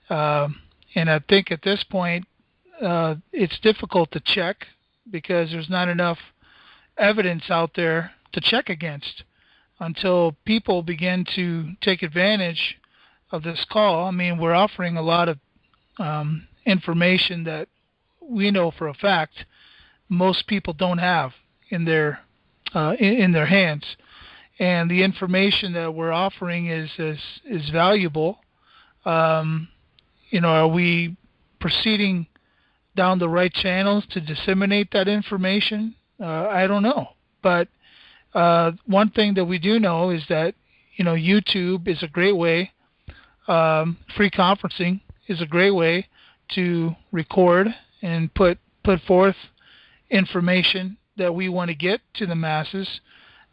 And I think at this point, it's difficult to check because there's not enough evidence out there to check against until people begin to take advantage of this call. I mean, we're offering a lot of information that we know for a fact most people don't have in their hands, and the information that we're offering is valuable. Are we proceeding down the right channels to disseminate that information? I don't know, but one thing that we do know is that YouTube is a great way free conferencing is a great way to record and put forth information that we want to get to the masses.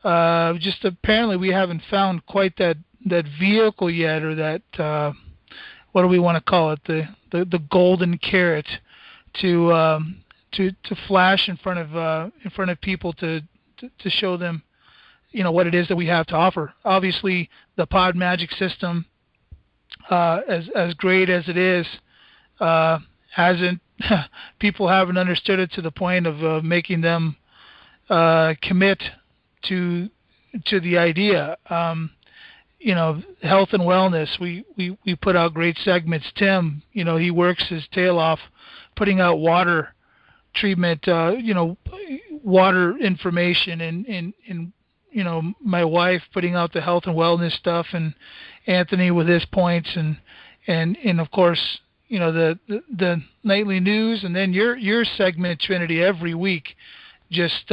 Just apparently we haven't found quite that vehicle yet, or that what do we want to call it, the golden carrot to flash in front of people to show them, what it is that we have to offer. Obviously, the Pod Magic system, as great as it is, people haven't understood it to the point of making them commit to the idea. Health and wellness. We put out great segments. Tim, he works his tail off putting out water treatment, water information, and my wife putting out the health and wellness stuff, and Anthony with his points, and of course, the nightly news, and then your segment, Trinity, every week, just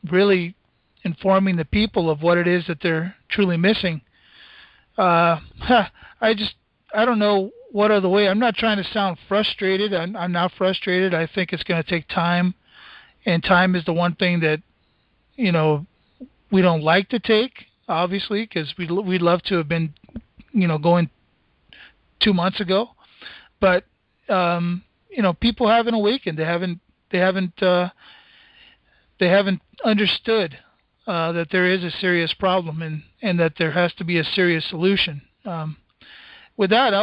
really informing the people of what it is that they're truly missing. I don't know what other way. I'm not trying to sound frustrated. I'm not frustrated. I think it's going to take time, and time is the one thing that, we don't like to take, obviously, because we'd love to have been, going 2 months ago. But, people haven't awakened. They haven't understood that there is a serious problem, and that there has to be a serious solution. With that,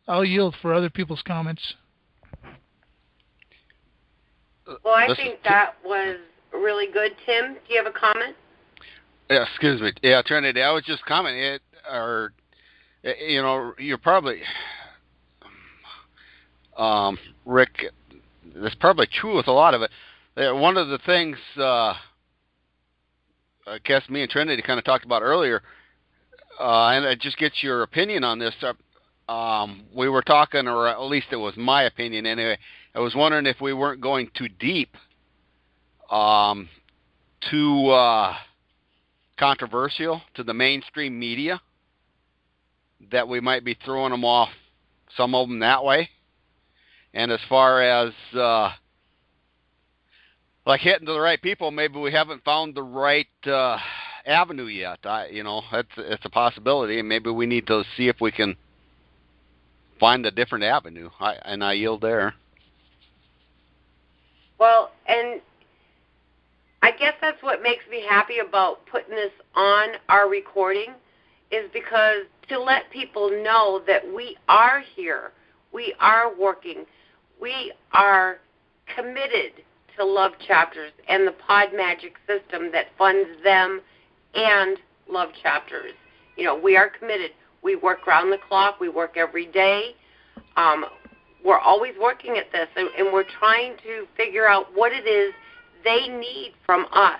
I'll yield for other people's comments. Well, I think that was really good. Tim, do you have a comment? Yeah, excuse me. Yeah, Trinity, I was just commenting, you're probably, Rick, that's probably true with a lot of it. One of the things, I guess me and Trinity kind of talked about earlier, and I just get your opinion on this. We were talking, or at least it was my opinion anyway, I was wondering if we weren't going too deep, too controversial to the mainstream media, that we might be throwing them off, some of them that way. And as far as like hitting to the right people, maybe we haven't found the right avenue yet. It's a possibility, and maybe we need to see if we can find a different avenue. I yield there. Well, and I guess that's what makes me happy about putting this on our recording, is because to let people know that we are here, we are working, we are committed to Love Chapters and the Pod Magic system that funds them and Love Chapters. We are committed. We work round the clock. We work every day. We're always working at this, and we're trying to figure out what it is they need from us.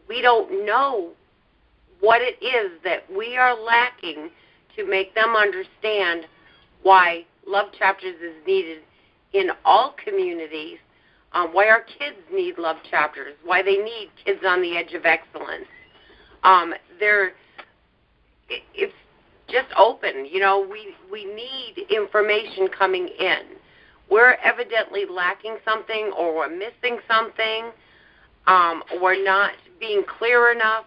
We don't know what it is that we are lacking to make them understand why Love Chapters is needed in all communities, why our kids need Love Chapters, why they need Kids on the Edge of Excellence. It's just open. We need information coming in. We're evidently lacking something, or we're missing something, we're not being clear enough.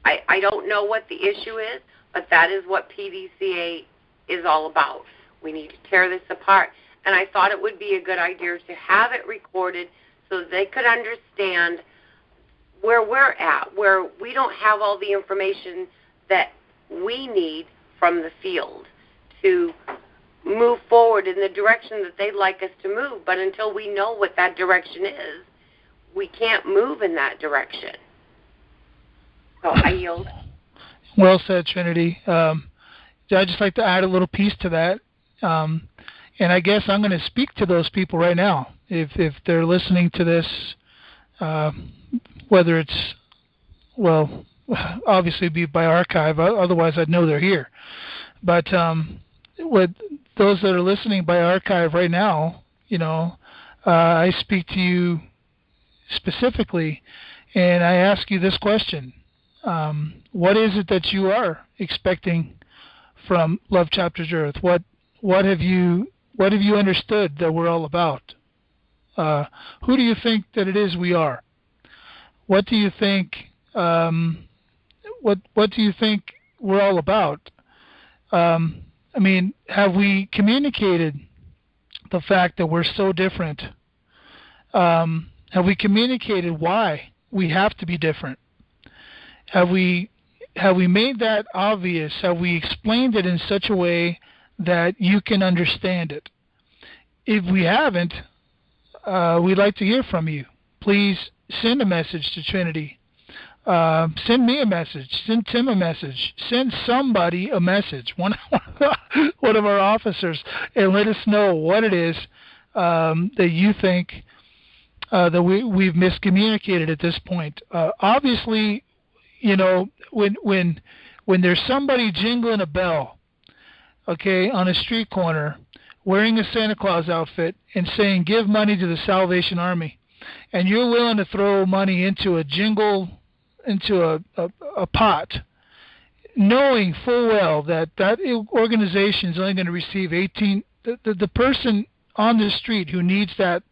I don't know what the issue is, but that is what PDCA is all about. We need to tear this apart. And I thought it would be a good idea to have it recorded so they could understand where we're at, where we don't have all the information that we need from the field to move forward in the direction that they'd like us to move. But until we know what that direction is, we can't move in that direction. So I yield. Well said, Trinity. I'd just like to add a little piece to that. And I guess I'm going to speak to those people right now. If they're listening to this, whether it's, well, obviously be by archive, otherwise I'd know they're here. But with those that are listening by archive right now, I speak to you specifically, and I ask you this question. What is it that you are expecting from Love Chapters Earth? What have you understood that we're all about? Who do you think that it is we are? What do you think? What do you think we're all about? I mean, have we communicated the fact that we're so different? Have we communicated why we have to be different? Have we made that obvious? Have we explained it in such a way that you can understand it? If we haven't, we'd like to hear from you. Please send a message to Trinity. Send me a message. Send Tim a message. Send somebody a message. One of our officers, and let us know what it is that you think that we've miscommunicated at this point. Obviously, you know, when there's somebody jingling a bell, okay, on a street corner, wearing a Santa Claus outfit and saying, "Give money to the Salvation Army," and you're willing to throw money into a jingle, into a pot, knowing full well that organization is only going to receive 18, the person on the street who needs that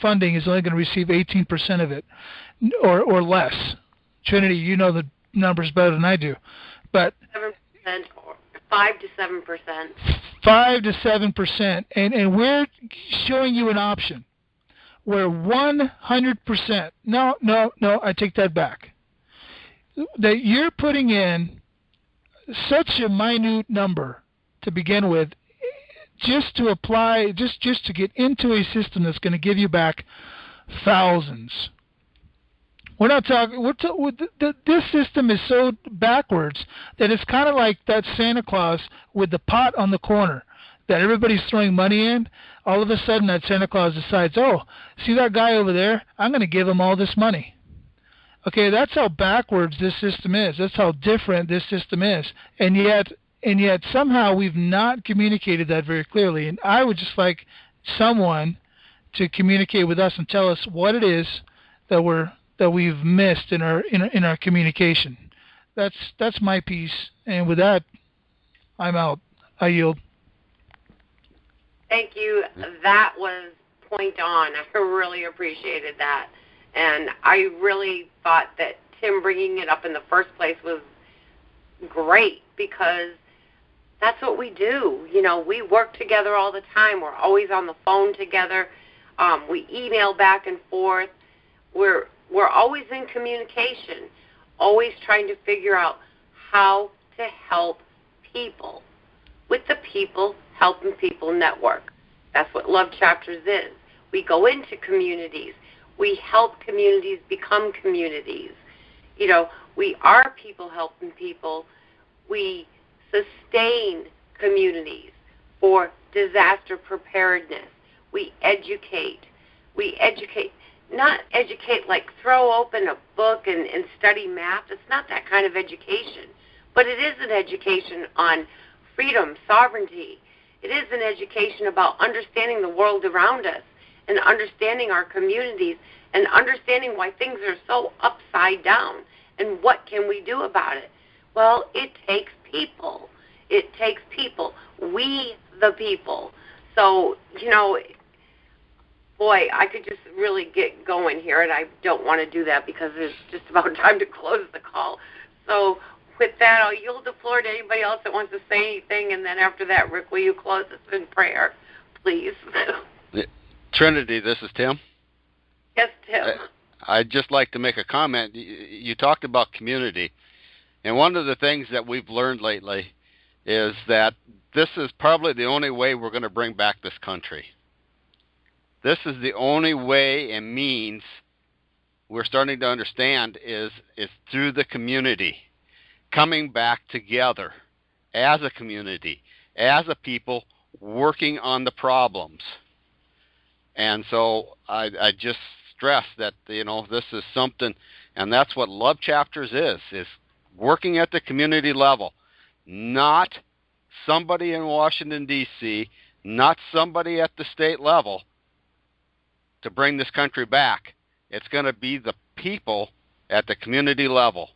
funding is only going to receive 18% of it, or less. Trinity, you know the numbers better than I do, but 7% or 5 to 7%. 5 to 7%, and we're showing you an option where 100%. No, I take that back. That you're putting in such a minute number to begin with, just to apply, just to get into a system that's going to give you back thousands. We're not talking. This system is so backwards that it's kind of like that Santa Claus with the pot on the corner that everybody's throwing money in. All of a sudden, that Santa Claus decides, "Oh, see that guy over there? I'm going to give him all this money." Okay, that's how backwards this system is. That's how different this system is, and yet somehow we've not communicated that very clearly. And I would just like someone to communicate with us and tell us what it is that we've missed in our communication. That's my piece, and with that, I'm out. I yield. Thank you. That was point on. I really appreciated that. And I really thought that Tim bringing it up in the first place was great, because that's what we do. You know, we work together all the time. We're always on the phone together. We email back and forth. We're always in communication, always trying to figure out how to help people with the People Helping People Network. That's what Love Chapters is. We go into communities. We help communities become communities. You know, we are people helping people. We sustain communities for disaster preparedness. We educate. Not educate like throw open a book and study math. It's not that kind of education. But it is an education on freedom, sovereignty. It is an education about understanding the world around us and understanding our communities and understanding why things are so upside down and what can we do about it. Well, it takes people. It takes people. We, the people. So, you know, boy, I could just really get going here, and I don't want to do that because it's just about time to close the call. So with that, I'll yield the floor to anybody else that wants to say anything, and then after that, Rick, will you close us in prayer, please? Trinity, this is Tim. Yes, Tim. I'd just like to make a comment. You talked about community, and one of the things that we've learned lately is that this is probably the only way we're going to bring back this country. This is the only way and means we're starting to understand is through the community, coming back together as a community, as a people, working on the problems. And so I just stress that, you know, this is something, and that's what Love Chapters is working at the community level, not somebody in Washington, D.C., not somebody at the state level to bring this country back. It's going to be the people at the community level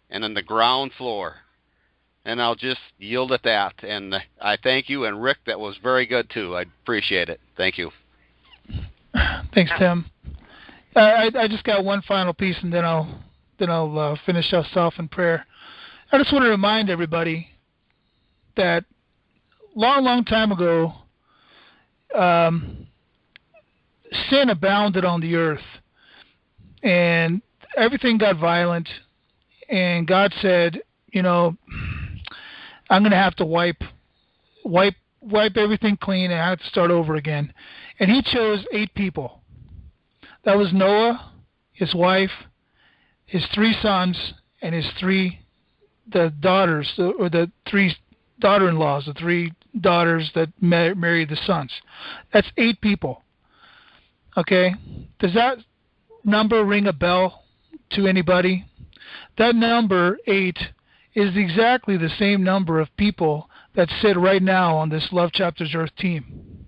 and on the ground floor. And I'll just yield at that. And I thank you. And Rick, that was very good, too. I appreciate it. Thank you. Thanks, Tim. I just got one final piece, and then I'll finish us off in prayer. I just want to remind everybody that long time ago, sin abounded on the earth, and everything got violent, and God said, I'm going to have to wipe everything clean, and I have to start over again. And he chose 8 people. That was Noah, his wife, his 3 sons, and the daughters, or the 3 daughter-in-laws, the 3 daughters that married the sons. That's 8 people. Okay? Does that number ring a bell to anybody? That number 8 is exactly the same number of people that sit right now on this Love Chapters Earth team.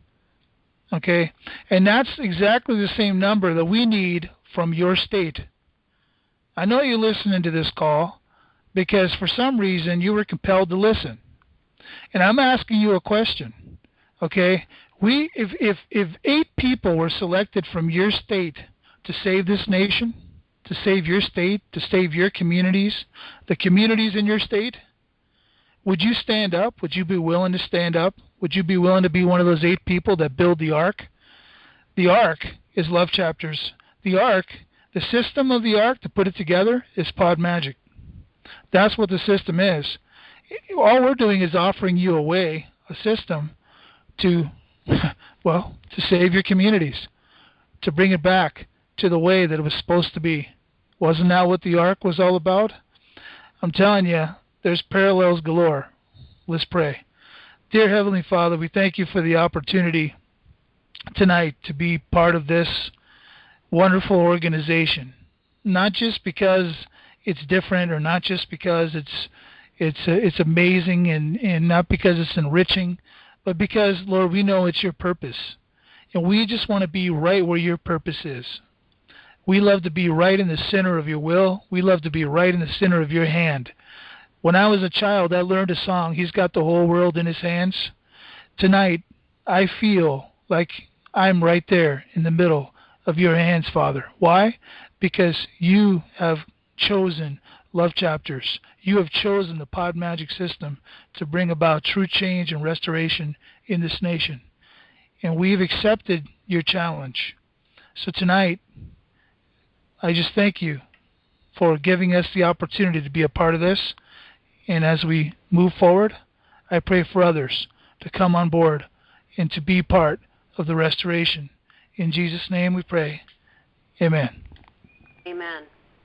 Okay? And that's exactly the same number that we need from your state. I know you're listening to this call because for some reason you were compelled to listen. And I'm asking you a question. Okay? If 8 people were selected from your state to save this nation, to save your state, to save your communities, the communities in your state, would you stand up? Would you be willing to stand up? Would you be willing to be one of those 8 people that build the ark? The ark is Love Chapters. The ark, the system of the ark, to put it together, is Pod Magic. That's what the system is. All we're doing is offering you a system to save your communities, to bring it back to the way that it was supposed to be. Wasn't that what the ark was all about? I'm telling you, there's parallels galore. Let's pray. Dear Heavenly Father, we thank you for the opportunity tonight to be part of this wonderful organization. Not just because it's different, or not just because it's amazing, and not because it's enriching, but because, Lord, we know it's your purpose. And we just want to be right where your purpose is. We love to be right in the center of your will. We love to be right in the center of your hand. When I was a child, I learned a song, He's Got the Whole World in His Hands. Tonight, I feel like I'm right there in the middle of your hands, Father. Why? Because you have chosen Love Chapters. You have chosen the Pod Magic system to bring about true change and restoration in this nation. And we've accepted your challenge. So tonight, I just thank you for giving us the opportunity to be a part of this. And as we move forward, I pray for others to come on board and to be part of the restoration. In Jesus' name we pray. Amen. Amen.